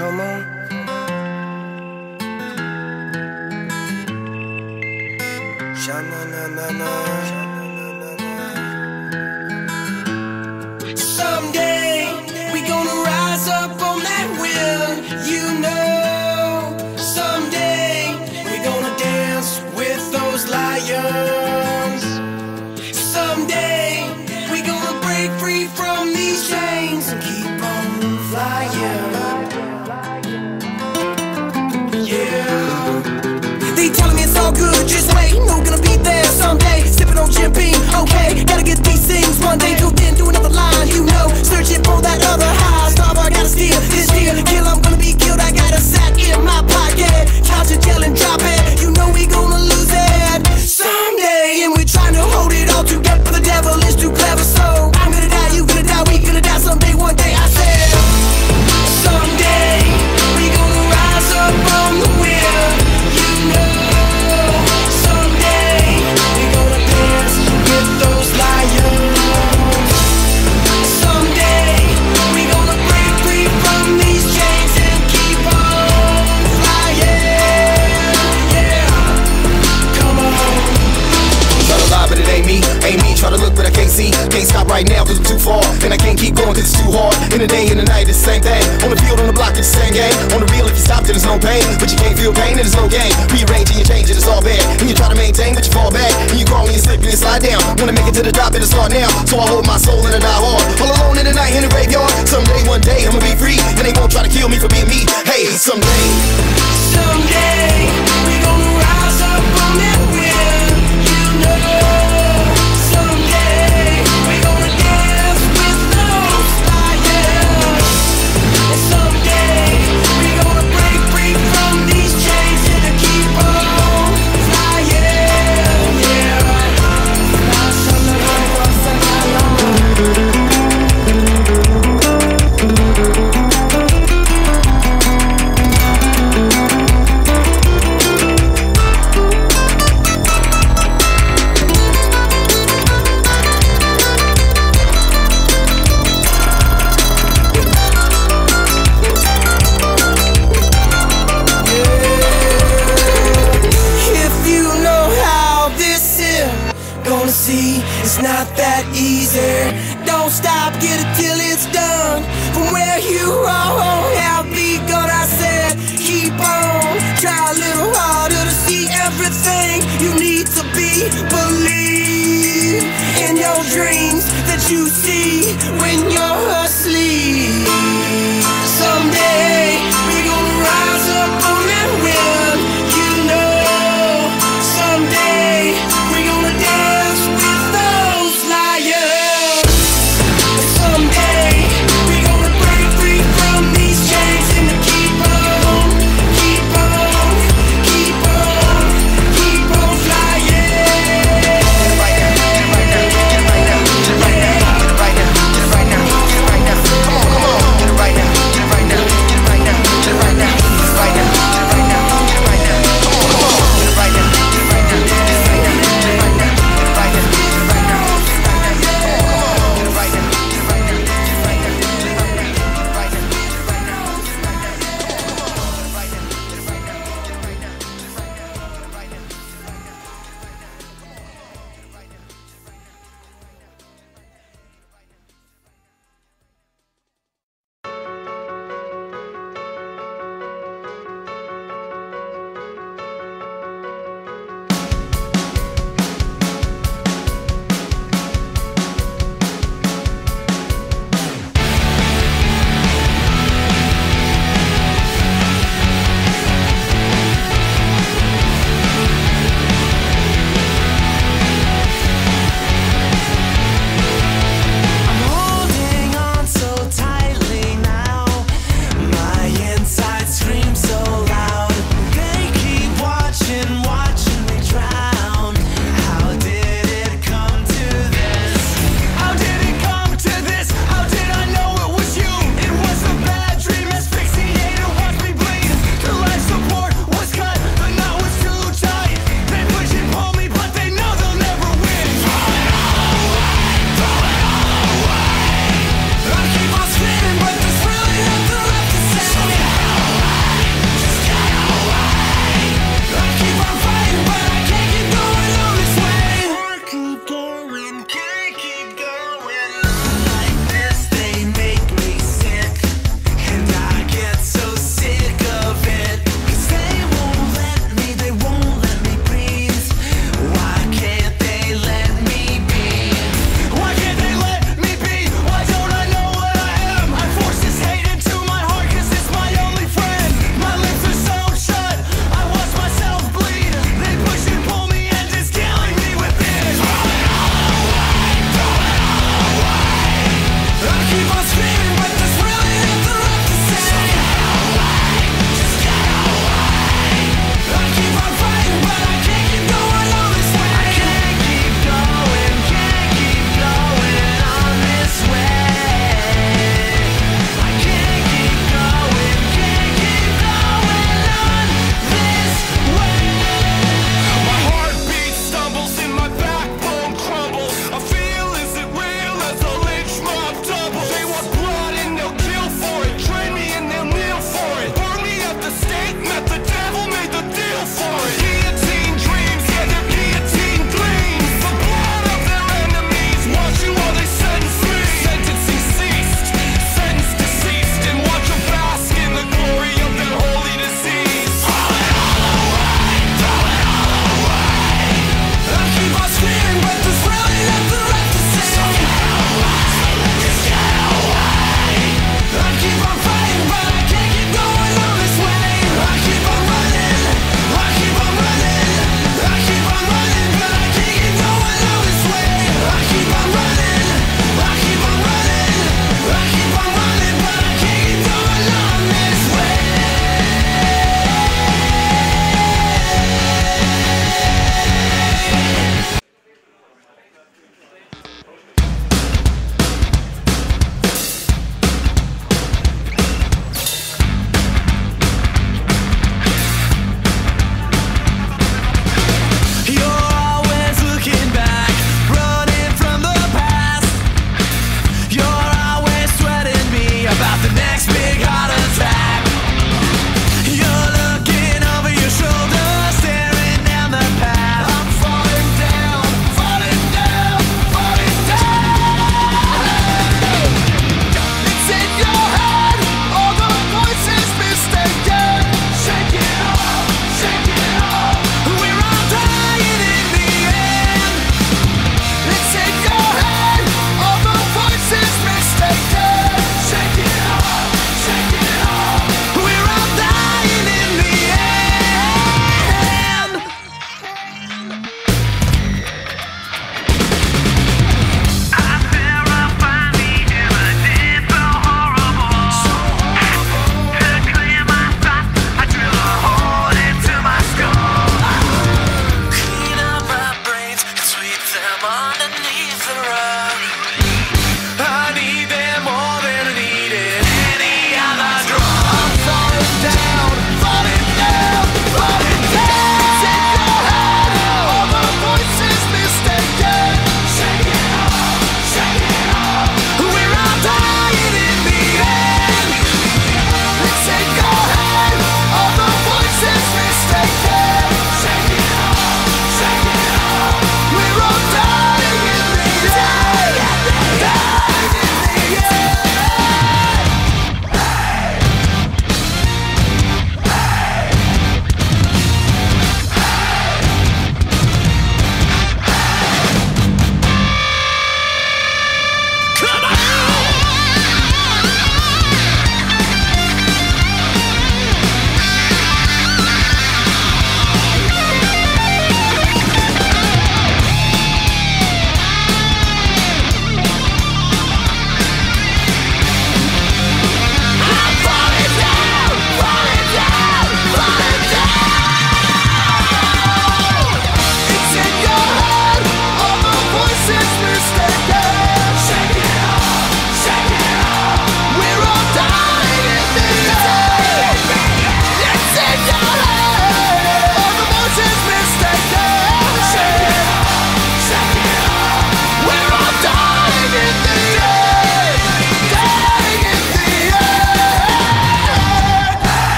Come on. Sha-na-na-na-na. Someday we gonna rise up on that wheel, you know. Someday we gonna dance with those lions. Someday we gonna break free from these chains and keep on flying. Yeah. They telling me it's all good, just wait, no gonna be there someday. Sipping on champagne, okay, gotta get these things one day. Till then, do another line, you know, searching for that other high. Starboy, gotta steal this deal, kill, I'm gonna be killed. I got a sack in my pocket, couch it, tell and drop it. You know we gonna lose it someday, and we're trying to hold it all together. The devil is too clever, so I'm gonna die, you gonna die, we gonna die someday, one day. I said, someday we gonna rise up on the wheel, you know. Someday we gonna dance with those lions. Someday we gonna break free from these chains and keep on flying. Yeah, come on. Try to lie, but it ain't me. Try to look, but I can't see. Can't stop right now, cause I'm too far. And I can't keep going, cause it's too hard. In the day and the night, it's the same thing. On the field, on the block, it's the same game. On the real, if you stop, then there's no pain. But you can't feel pain, then there's no gain. Rearranging, you change it, it's all bad. And you try to maintain, but you fall back. And you crawl when you slip and you slide down. Wanna make it to the top, it'll start now. So I hold my soul and I die hard. All alone in the night, in the graveyard. Someday, one day, I'ma be free. And they won't try to kill me for being me. Hey, someday. Someday we gonna rise up on that wheel, you know. Someday we gonna dance with those lions. And someday we gonna break free from these chains and keep on flying. Yeah. Gonna see it's not that easy. Don't stop, get it till it's done. From where you have begun, I said, keep on. Try a little harder to see everything you need to be. Believe in your dreams that you see when you're asleep.